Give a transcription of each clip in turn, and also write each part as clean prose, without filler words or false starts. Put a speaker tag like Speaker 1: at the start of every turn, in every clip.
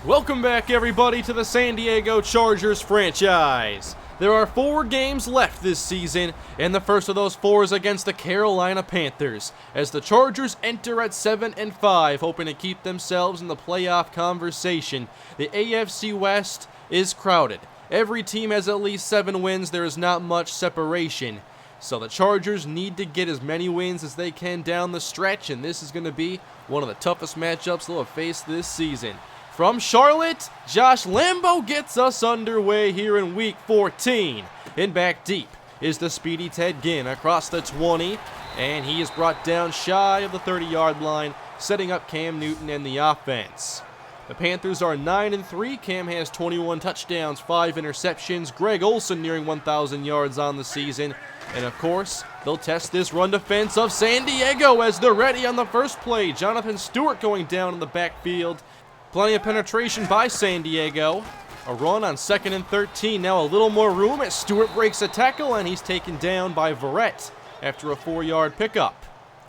Speaker 1: Welcome back, everybody, to the San Diego Chargers franchise. There are 4 games left this season, and the first of those 4 is against the Carolina Panthers, as the Chargers enter at 7-5, hoping to keep themselves in the playoff conversation. The AFC West is crowded. Every team has at least 7 wins. There is not much separation. So the Chargers need to get as many wins as they can down the stretch, and this is going to be one of the toughest matchups they'll have faced this season. From Charlotte, Josh Lambo gets us underway here in Week 14. And back deep is the speedy Ted Ginn across the 20, and he is brought down shy of the 30-yard line, setting up Cam Newton and the offense. The Panthers are 9-3. Cam has 21 touchdowns, 5 interceptions. Greg Olsen nearing 1,000 yards on the season. And of course, they'll test this run defense of San Diego as they're ready on the first play. Jonathan Stewart going down in the backfield. Plenty of penetration by San Diego. A run on 2nd and 13. Now a little more room as Stewart breaks a tackle, and he's taken down by Verrett after a 4-yard pickup.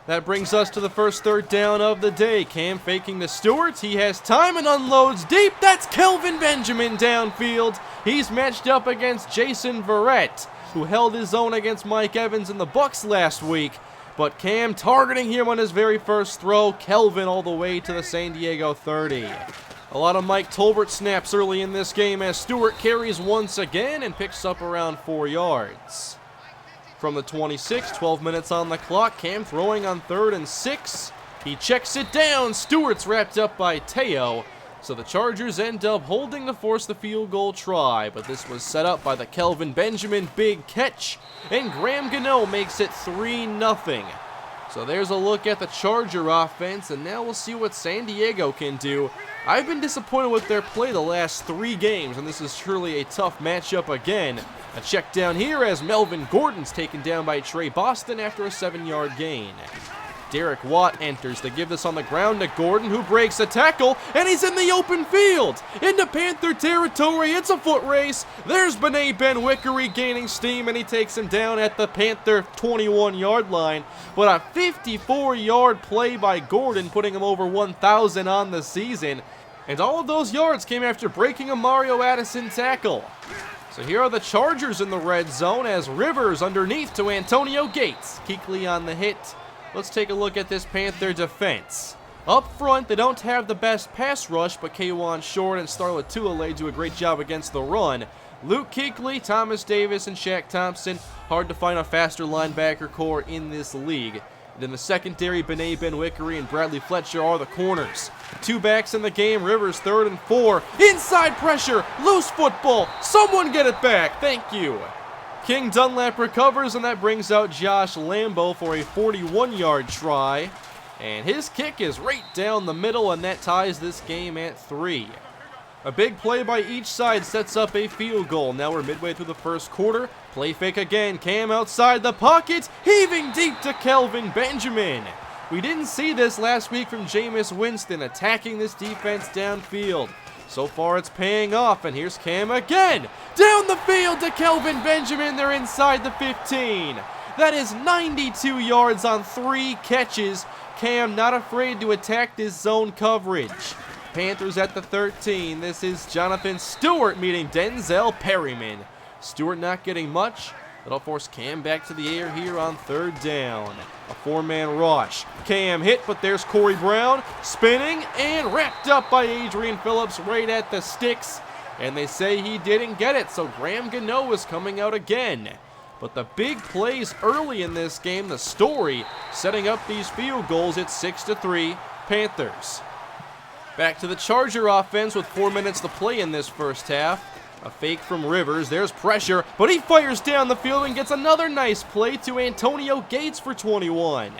Speaker 1: That brings us to the first 3rd down of the day. Cam faking to Stewart. He has time and unloads deep. That's Kelvin Benjamin downfield. He's matched up against Jason Verrett, who held his own against Mike Evans in the Bucs last week. But Cam targeting him on his very first throw. Kelvin all the way to the San Diego 30. A lot of Mike Tolbert snaps early in this game as Stewart carries once again and picks up around 4 yards. From the 26, 12 minutes on the clock. Cam throwing on 3rd and 6. He checks it down. Stewart's wrapped up by Teo. So the Chargers end up holding to force the field goal try, but this was set up by the Kelvin Benjamin big catch, and Graham Gano makes it 3-0. So there's a look at the Charger offense, and now we'll see what San Diego can do. I've been disappointed with their play the last 3 games, and this is truly a tough matchup again. A check down here as Melvin Gordon's taken down by Trey Boston after a 7-yard gain. Derek Watt enters to give this on the ground to Gordon, who breaks a tackle, and he's in the open field. Into Panther territory, it's a foot race. There's Bené Ben-Wickery gaining steam, and he takes him down at the Panther 21-yard line. But a 54-yard play by Gordon, putting him over 1,000 on the season. And all of those yards came after breaking a Mario Addison tackle. So here are the Chargers in the red zone as Rivers underneath to Antonio Gates. Kuechly on the hit. Let's take a look at this Panther defense. Up front, they don't have the best pass rush, but K'Wan Short and Starlet Tuilei do a great job against the run. Luke Kuechly, Thomas Davis, and Shaq Thompson. Hard to find a faster linebacker core in this league. And in the secondary, Bené Ben-Wickery and Bradley Fletcher are the corners. 2 backs in the game, Rivers 3rd and 4. Inside pressure, loose football. Someone get it back, thank you. King Dunlap recovers, and that brings out Josh Lambo for a 41-yard try. And his kick is right down the middle, and that ties this game at 3. A big play by each side sets up a field goal. Now we're midway through the first quarter. Play fake again. Cam outside the pocket, heaving deep to Kelvin Benjamin. We didn't see this last week from Jameis Winston attacking this defense downfield. So far it's paying off, and here's Cam again. Down the field to Kelvin Benjamin. They're inside the 15. That is 92 yards on 3 catches. Cam not afraid to attack this zone coverage. Panthers at the 13. This is Jonathan Stewart meeting Denzel Perryman. Stewart not getting much. That'll force Cam back to the air here on 3rd down. A 4-man rush. Cam hit, but there's Corey Brown spinning and wrapped up by Adrian Phillips right at the sticks. And they say he didn't get it, so Graham Gano is coming out again. But the big plays early in this game, the story, setting up these field goals at 6-3 Panthers. Back to the Charger offense with 4 minutes to play in this first half. A fake from Rivers, there's pressure, but he fires down the field and gets another nice play to Antonio Gates for 21.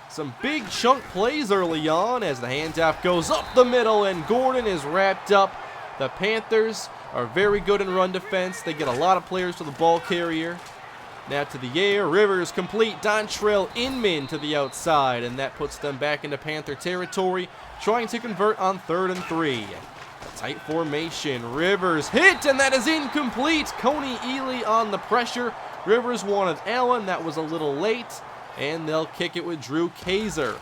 Speaker 1: Some big chunk plays early on as the handoff goes up the middle and Gordon is wrapped up. The Panthers are very good in run defense. They get a lot of players to the ball carrier. Now to the air, Rivers complete, Dontrell Inman to the outside, and that puts them back into Panther territory, trying to convert on 3rd and 3. A tight formation, Rivers hit, and that is incomplete. Coney Ely on the pressure. Rivers wanted Allen, that was a little late, and they'll kick it with Drew Kaiser.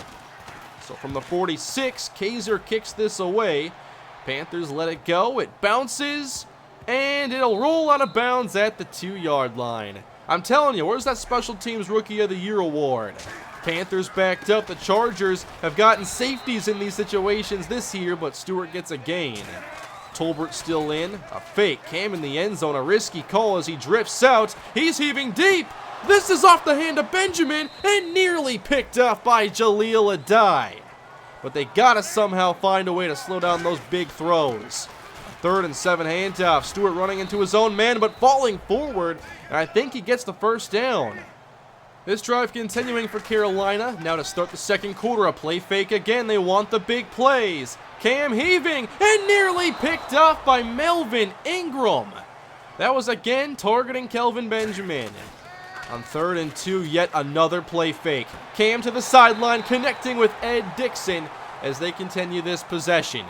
Speaker 1: So from the 46, Kaiser kicks this away. Panthers let it go. It bounces, and it'll roll out of bounds at the 2-yard line. I'm telling you, where's that Special Teams Rookie of the Year award? Panthers backed up. The Chargers have gotten safeties in these situations this year, but Stewart gets a gain. Tolbert still in. A fake. Cam in the end zone. A risky call as he drifts out. He's heaving deep. This is off the hand of Benjamin and nearly picked off by Jaleel Adai. But they gotta somehow find a way to slow down those big throws. A 3rd and 7 handoff. Stewart running into his own man, but falling forward, and I think he gets the first down. This drive continuing for Carolina. Now to start the second quarter, a play fake again. They want the big plays. Cam heaving and nearly picked off by Melvin Ingram. That was again targeting Kelvin Benjamin. On 3rd and 2, yet another play fake. Cam to the sideline, connecting with Ed Dixon as they continue this possession.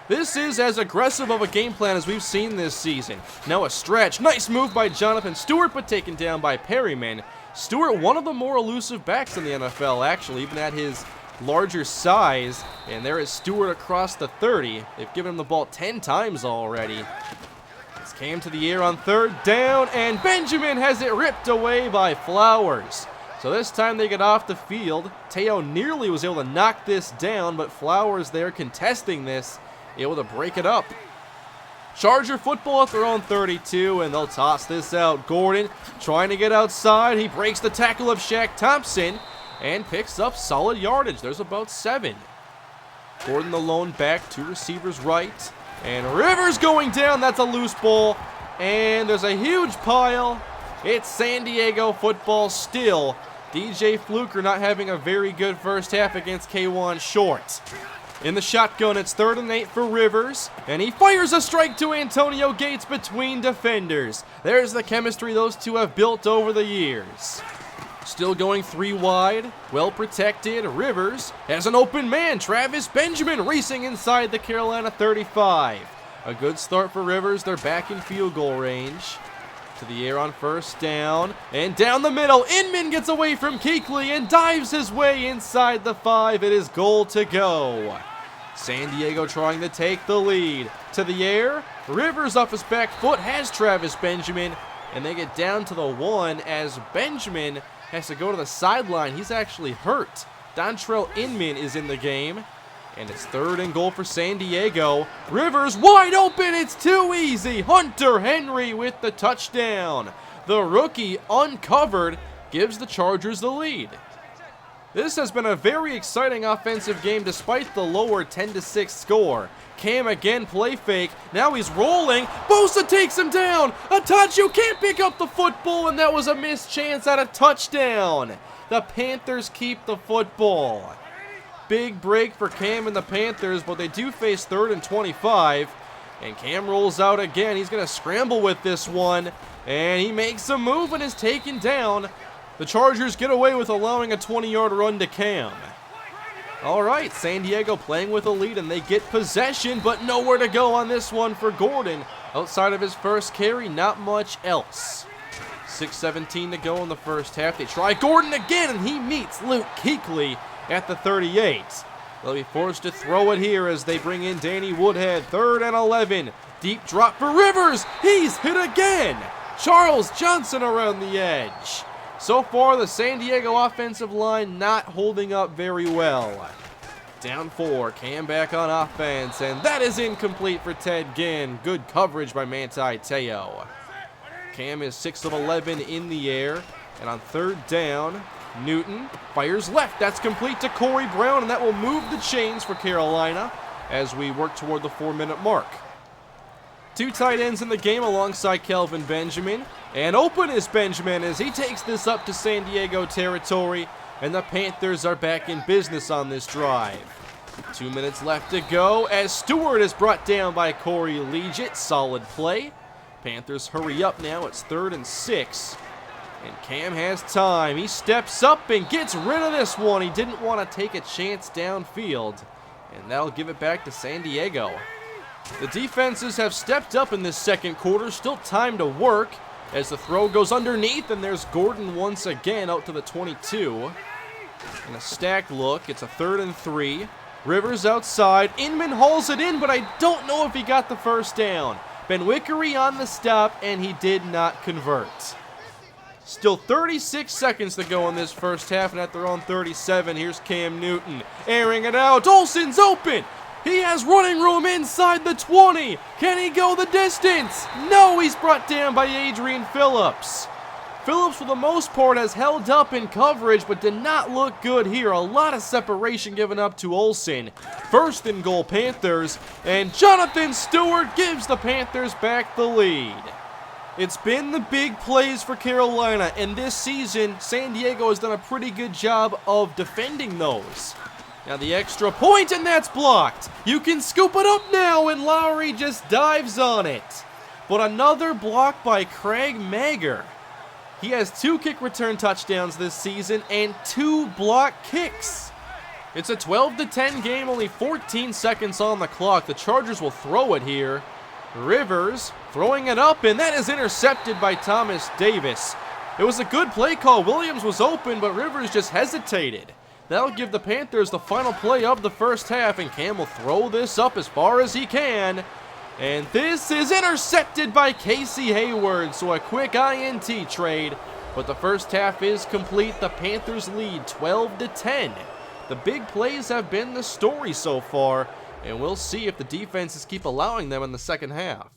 Speaker 1: This is as aggressive of a game plan as we've seen this season. Now a stretch. Nice move by Jonathan Stewart, but taken down by Perryman. Stewart, one of the more elusive backs in the NFL, actually, even at his larger size. And there is Stewart across the 30. They've given him the ball 10 times already. It's Cam to the air on 3rd down, and Benjamin has it ripped away by Flowers. So this time they get off the field. Teo nearly was able to knock this down, but Flowers there contesting this, able to break it up. Charger football at their own 32, and they'll toss this out. Gordon trying to get outside. He breaks the tackle of Shaq Thompson and picks up solid yardage. There's about 7. Gordon the lone back, 2 receivers right. And Rivers going down. That's a loose ball. And there's a huge pile. It's San Diego football still. DJ Fluker not having a very good first half against K1 Short. In the shotgun, it's 3rd and 8 for Rivers, and he fires a strike to Antonio Gates between defenders. There's the chemistry those two have built over the years. Still going 3 wide, well protected. Rivers has an open man. Travis Benjamin racing inside the Carolina 35. A good start for Rivers. They're back in field goal range. To the air on 1st down, and down the middle. Inman gets away from Kuechly and dives his way inside the 5. It is goal to go. San Diego trying to take the lead. To the air, Rivers off his back foot has Travis Benjamin, and they get down to the 1 as Benjamin has to go to the sideline. He's actually hurt. Dontrell Inman is in the game, and it's 3rd and goal for San Diego. Rivers wide open. It's too easy. Hunter Henry with the touchdown. The rookie uncovered gives the Chargers the lead. This has been a very exciting offensive game despite the lower 10-6 score. Cam again, play fake. Now he's rolling. Bosa takes him down. A touch. You can't pick up the football, and that was a missed chance at a touchdown. The Panthers keep the football. Big break for Cam and the Panthers, but they do face 3rd and 25. And Cam rolls out again. He's going to scramble with this one, and he makes a move and is taken down. The Chargers get away with allowing a 20-yard run to Cam. All right, San Diego playing with a lead, and they get possession, but nowhere to go on this one for Gordon. Outside of his first carry, not much else. 6:17 to go in the first half. They try Gordon again, and he meets Luke Kuechly at the 38. They'll be forced to throw it here as they bring in Danny Woodhead. 3rd and 11. Deep drop for Rivers. He's hit again. Charles Johnson around the edge. So far, the San Diego offensive line not holding up very well. Down 4, Cam back on offense, and that is incomplete for Ted Ginn. Good coverage by Manti Te'o. Cam is 6 of 11 in the air, and on 3rd down, Newton fires left. That's complete to Corey Brown, and that will move the chains for Carolina as we work toward the 4-minute mark. 2 tight ends in the game alongside Kelvin Benjamin. And open is Benjamin as he takes this up to San Diego territory. And the Panthers are back in business on this drive. 2 minutes left to go as Stewart is brought down by Corey Leggett. Solid play. Panthers hurry up now. It's 3rd and 6. And Cam has time. He steps up and gets rid of this one. He didn't want to take a chance downfield. And that'll give it back to San Diego. The defenses have stepped up in this second quarter. Still time to work as the throw goes underneath, and there's Gordon once again out to the 22. And a stacked look. It's a 3rd and 3. Rivers outside. Inman hauls it in, but I don't know if he got the first down. Ben Wickery on the stop, and he did not convert. Still 36 seconds to go in this first half, and at their own 37, here's Cam Newton airing it out. Olsen's open. He has running room inside the 20. Can he go the distance? No, he's brought down by Adrian Phillips. Phillips, for the most part, has held up in coverage, but did not look good here. A lot of separation given up to Olsen. First and goal, Panthers, and Jonathan Stewart gives the Panthers back the lead. It's been the big plays for Carolina, and this season, San Diego has done a pretty good job of defending those. Now the extra point, and that's blocked. You can scoop it up now, and Lowry just dives on it. But another block by Craig Mager. He has 2 kick return touchdowns this season and 2 block kicks. It's a 12-10 game, only 14 seconds on the clock. The Chargers will throw it here. Rivers throwing it up, and that is intercepted by Thomas Davis. It was a good play call. Williams was open, but Rivers just hesitated. That'll give the Panthers the final play of the first half, and Cam will throw this up as far as he can. And this is intercepted by Casey Hayward, so a quick INT trade. But the first half is complete. The Panthers lead 12-10. The big plays have been the story so far, and we'll see if the defenses keep allowing them in the second half.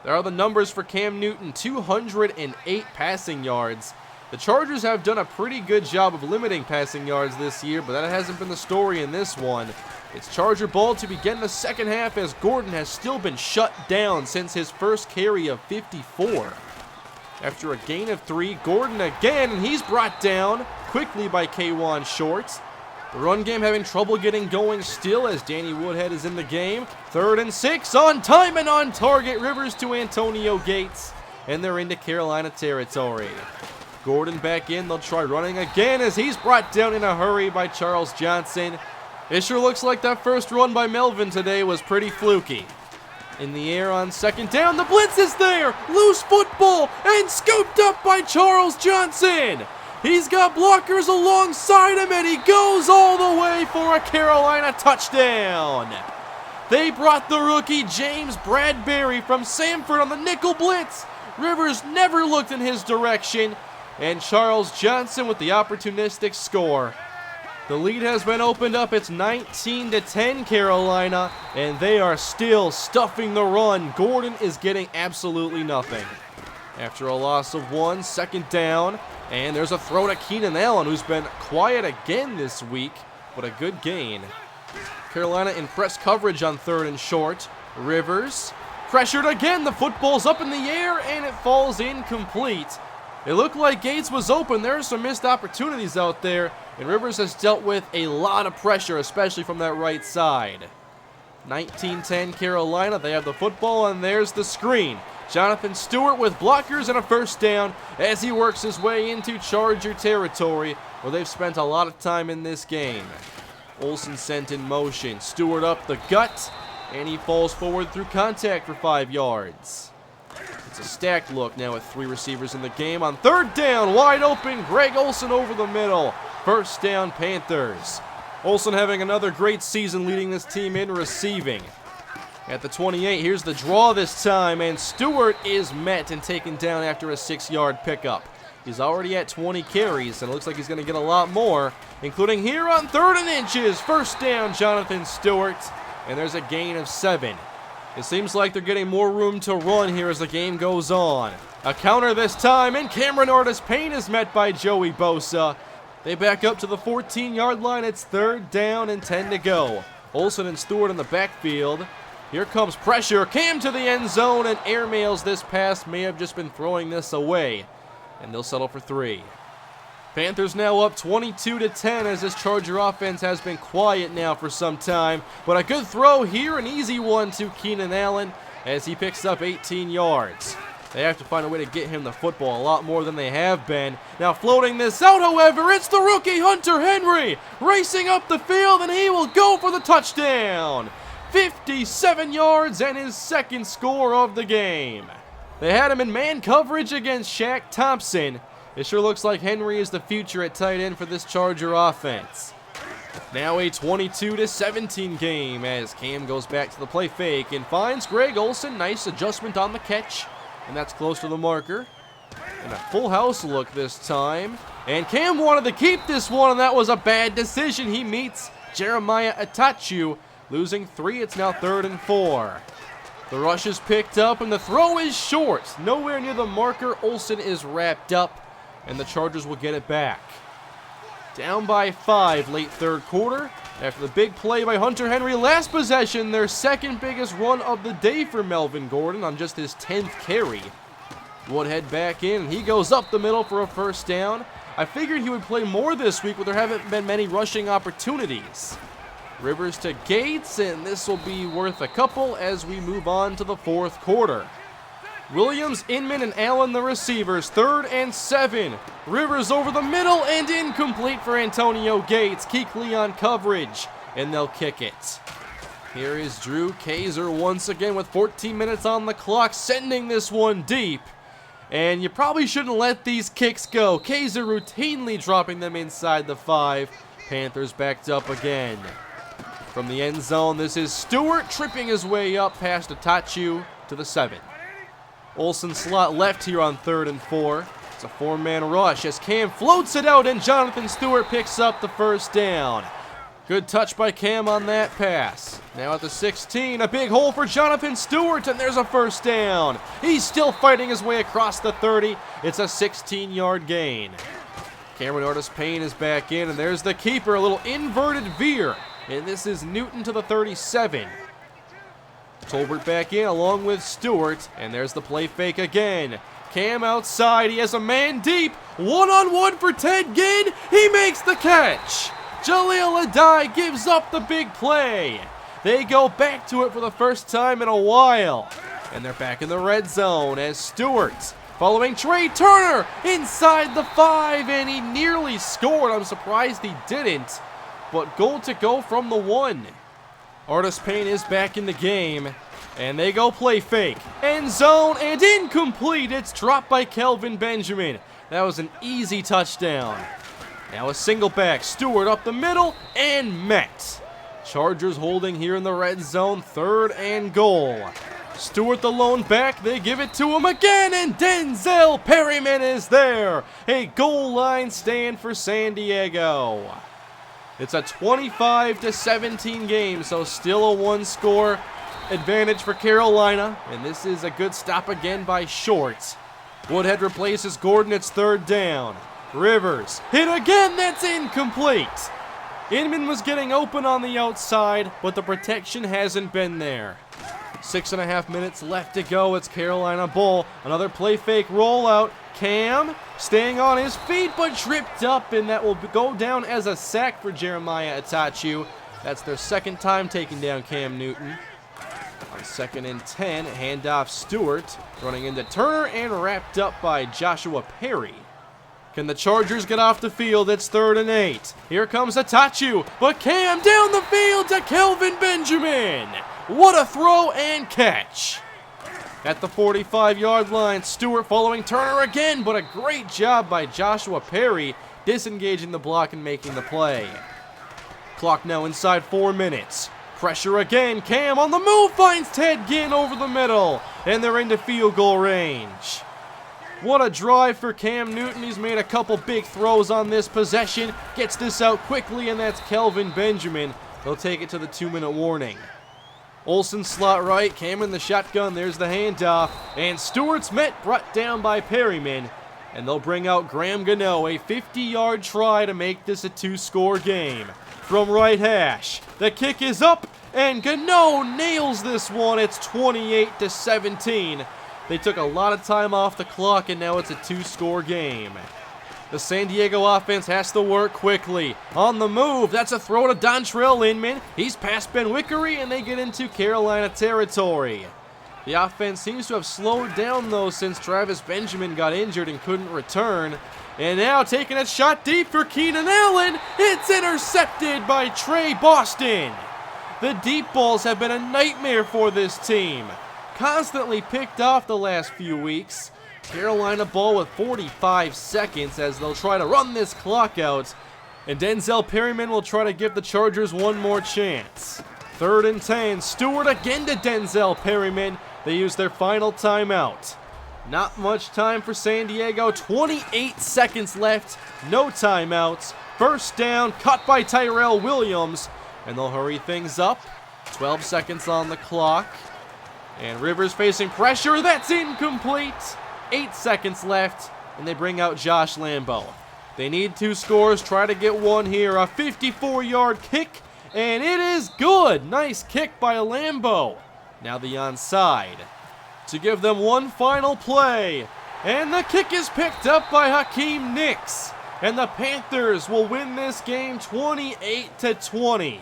Speaker 1: There are the numbers for Cam Newton, 208 passing yards. The Chargers have done a pretty good job of limiting passing yards this year, but that hasn't been the story in this one. It's Charger ball to begin the second half, as Gordon has still been shut down since his first carry of 54. After a gain of 3, Gordon again, and he's brought down quickly by K'Wan Short. The run game having trouble getting going still, as Danny Woodhead is in the game. 3rd and 6, on time and on target. Rivers to Antonio Gates, and they're into Carolina territory. Gordon back in. They'll try running again, as he's brought down in a hurry by Charles Johnson. It sure looks like that first run by Melvin today was pretty fluky. In the air on second down, the blitz is there. Loose football, and scooped up by Charles Johnson. He's got blockers alongside him, and he goes all the way for a Carolina touchdown. They brought the rookie James Bradbury from Samford on the nickel blitz. Rivers never looked in his direction, and Charles Johnson with the opportunistic score. The lead has been opened up. It's 19-10 Carolina, and they are still stuffing the run. Gordon is getting absolutely nothing. After a loss of 1, second down, and there's a throw to Keenan Allen, who's been quiet again this week, but a good gain. Carolina in press coverage on 3rd and short. Rivers pressured again. The football's up in the air, and it falls incomplete. It looked like Gates was open. There are some missed opportunities out there, and Rivers has dealt with a lot of pressure, especially from that right side. 19-10 Carolina. They have the football, and there's the screen. Jonathan Stewart with blockers and a first down as he works his way into Charger territory, where they've spent a lot of time in this game. Olsen sent in motion. Stewart up the gut, and he falls forward through contact for 5 yards. It's a stacked look now with 3 receivers in the game. On 3rd down, wide open, Greg Olsen over the middle. First down, Panthers. Olsen having another great season, leading this team in receiving. At the 28, here's the draw this time, and Stewart is met and taken down after a 6-yard pickup. He's already at 20 carries, and it looks like he's going to get a lot more, including here on 3rd and inches. First down, Jonathan Stewart, and there's a gain of 7. It seems like they're getting more room to run here as the game goes on. A counter this time, and Cameron Artis-Payne is met by Joey Bosa. They back up to the 14-yard line. It's 3rd down and 10 to go. Olsen and Stewart in the backfield. Here comes pressure. Cam to the end zone, and airmails this pass. May have just been throwing this away, and they'll settle for 3. Panthers now up 22-10 as this Charger offense has been quiet now for some time. But a good throw here, an easy one to Keenan Allen as he picks up 18 yards. They have to find a way to get him the football a lot more than they have been. Now floating this out, however, it's the rookie Hunter Henry racing up the field, and he will go for the touchdown. 57 yards and his 2nd score of the game. They had him in man coverage against Shaq Thompson. It sure looks like Henry is the future at tight end for this Charger offense. Now a 22-17 game as Cam goes back to the play fake and finds Greg Olsen. Nice adjustment on the catch, and that's close to the marker. And a full house look this time. And Cam wanted to keep this one, and that was a bad decision. He meets Jeremiah Atachu, losing 3. It's now 3rd and 4. The rush is picked up, and the throw is short. Nowhere near the marker. Olsen is wrapped up, and the Chargers will get it back. Down by 5 late 3rd quarter. After the big play by Hunter Henry last possession, their second biggest run of the day for Melvin Gordon on just his 10th carry. Woodhead back in, and he goes up the middle for a first down. I figured he would play more this week, but there haven't been many rushing opportunities. Rivers to Gates, and this will be worth a couple as we move on to the 4th quarter. Williams, Inman, and Allen the receivers. 3rd and 7. Rivers over the middle and incomplete for Antonio Gates. Kuechly on coverage, and they'll kick it. Here is Drew Kaiser once again with 14 minutes on the clock, sending this one deep. And you probably shouldn't let these kicks go. Kaiser routinely dropping them inside the 5. Panthers backed up again. From the end zone, this is Stewart tripping his way up past Atachu to the 7. Olsen slot left here on 3rd and 4. It's a 4-man rush as Cam floats it out, and Jonathan Stewart picks up the first down. Good touch by Cam on that pass. Now at the 16, a big hole for Jonathan Stewart, and there's a first down. He's still fighting his way across the 30. It's a 16-yard gain. Cameron Artis-Payne is back in, and there's the keeper, a little inverted veer. And this is Newton to the 37. Tolbert back in along with Stewart, and there's the play fake again. Cam outside, he has a man deep. One-on-one for Ted Ginn. He makes the catch. Jaleel Adai gives up the big play. They go back to it for the first time in a while. And they're back in the red zone as Stewart, following Trey Turner, inside the 5, and he nearly scored. I'm surprised he didn't, but goal to go from the 1. Artis-Payne is back in the game, and they go play fake. End zone and incomplete. It's dropped by Kelvin Benjamin. That was an easy touchdown. Now a single back. Stewart up the middle and met. Chargers holding here in the red zone. 3rd and goal. Stewart the lone back. They give it to him again, and Denzel Perryman is there. A goal line stand for San Diego. It's a 25-17 game, so still a 1-score advantage for Carolina. And this is a good stop again by Short. Woodhead replaces Gordon. It's 3rd down. Rivers hit again. That's incomplete. Inman was getting open on the outside, but the protection hasn't been there. 6.5 minutes left to go. It's Carolina ball. Another play fake rollout. Cam staying on his feet, but tripped up, and that will go down as a sack for Jeremiah Atachu. That's their 2nd time taking down Cam Newton. On 2nd and 10, handoff Stewart, running into Turner and wrapped up by Joshua Perry. Can the Chargers get off the field? It's 3rd and 8. Here comes Atachu, but Cam down the field to Kelvin Benjamin. What a throw and catch. At the 45-yard line, Stewart following Turner again, but a great job by Joshua Perry disengaging the block and making the play. Clock now inside 4 minutes. Pressure again. Cam on the move finds Ted Ginn over the middle, and they're into field goal range. What a drive for Cam Newton. He's made a couple big throws on this possession. Gets this out quickly, and that's Kelvin Benjamin. They'll take it to the 2-minute warning. Olsen slot right, Cam in the shotgun, there's the handoff, and Stewart's brought down by Perryman, and they'll bring out Graham Gano, a 50-yard try to make this a 2-score game. From right hash, the kick is up, and Gano nails this one. It's 28-17. They took a lot of time off the clock, and now it's a 2-score game. The San Diego offense has to work quickly. On the move, that's a throw to Dontrell Inman. He's past Ben Wickery, and they get into Carolina territory. The offense seems to have slowed down, though, since Travis Benjamin got injured and couldn't return. And now taking a shot deep for Keenan Allen. It's intercepted by Trey Boston. The deep balls have been a nightmare for this team. Constantly picked off the last few weeks. Carolina ball with 45 seconds as they'll try to run this clock out. And Denzel Perryman will try to give the Chargers one more chance. 3rd and 10. Stewart again to Denzel Perryman. They use their final timeout. Not much time for San Diego. 28 seconds left. No timeouts. 1st down. Cut by Tyrell Williams. And they'll hurry things up. 12 seconds on the clock. And Rivers facing pressure. That's incomplete. 8 seconds left. And they bring out Josh Lambo. They need 2 scores. Try to get one here. A 54-yard kick. And it is good. Nice kick by Lambo. Now the onside to give them one final play. And the kick is picked up by Hakeem Nicks. And the Panthers will win this game 28-20.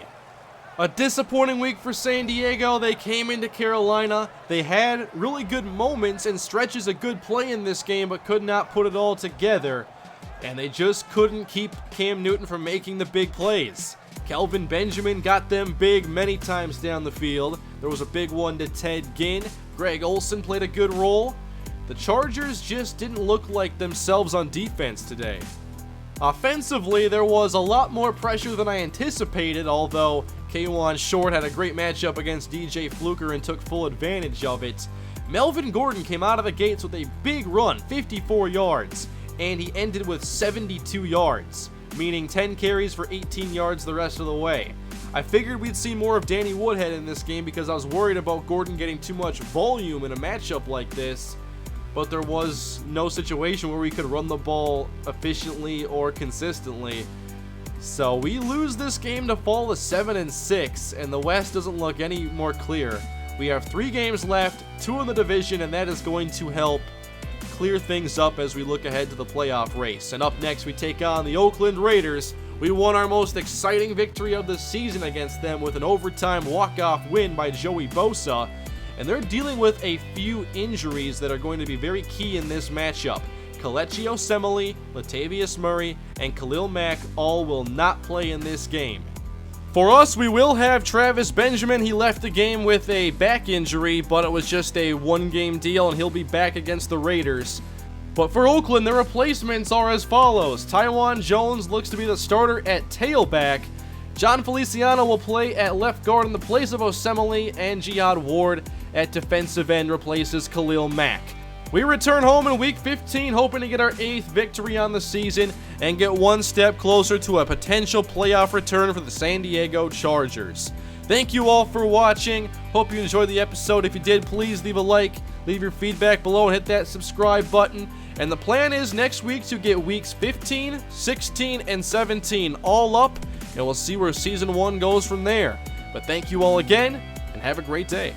Speaker 1: A disappointing week for San Diego. They came into Carolina. They had really good moments and stretches of good play in this game, but could not put it all together. And they just couldn't keep Cam Newton from making the big plays. Kelvin Benjamin got them big many times down the field. There was a big one to Ted Ginn. Greg Olsen played a good role. The Chargers just didn't look like themselves on defense today. Offensively, there was a lot more pressure than I anticipated, although K'Wan Short had a great matchup against DJ Fluker and took full advantage of it. Melvin Gordon came out of the gates with a big run, 54 yards, and he ended with 72 yards, meaning 10 carries for 18 yards the rest of the way. I figured we'd see more of Danny Woodhead in this game because I was worried about Gordon getting too much volume in a matchup like this, but there was no situation where we could run the ball efficiently or consistently. So we lose this game to fall to 7-6, and the West doesn't look any more clear. We have 3 games left, 2 in the division, and that is going to help clear things up as we look ahead to the playoff race. And up next, we take on the Oakland Raiders. We won our most exciting victory of the season against them with an overtime walk-off win by Joey Bosa, and they're dealing with a few injuries that are going to be very key in this matchup. Kelechi Osemele, Latavius Murray, and Khalil Mack all will not play in this game. For us, we will have Travis Benjamin. He left the game with a back injury, but it was just a 1-game deal, and he'll be back against the Raiders. But for Oakland, the replacements are as follows. Tywan Jones looks to be the starter at tailback. John Feliciano will play at left guard in the place of Osemele, and Jihad Ward at defensive end replaces Khalil Mack. We return home in Week 15, hoping to get our 8th victory on the season and get one step closer to a potential playoff return for the San Diego Chargers. Thank you all for watching. Hope you enjoyed the episode. If you did, please leave a like, leave your feedback below, and hit that subscribe button. And the plan is next week to get Weeks 15, 16, and 17 all up, and we'll see where Season 1 goes from there. But thank you all again, and have a great day.